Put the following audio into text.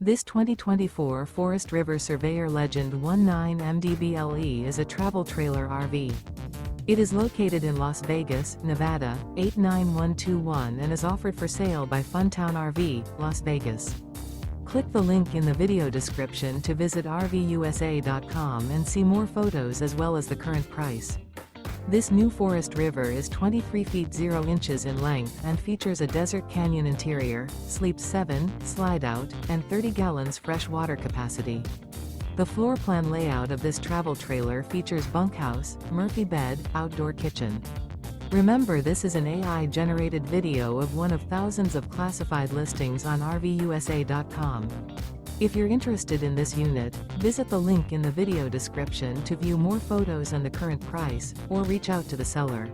This 2024 Forest River Surveyor Legend 19 MDBLE is a travel trailer RV. It is located in Las Vegas, Nevada, 89121 and is offered for sale by Funtown RV, Las Vegas. Click the link in the video description to visit RVUSA.com and see more photos as well as the current price. This new Forest River is 23 feet 0 inches in length and features a desert canyon interior, sleeps 7, Slideout, and 30 gallons fresh water capacity. The floor plan layout of this travel trailer features bunkhouse, Murphy bed, outdoor kitchen. Remember, this is an AI-generated video of one of thousands of classified listings on RVUSA.com. If you're interested in this unit, visit the link in the video description to view more photos and the current price, or reach out to the seller.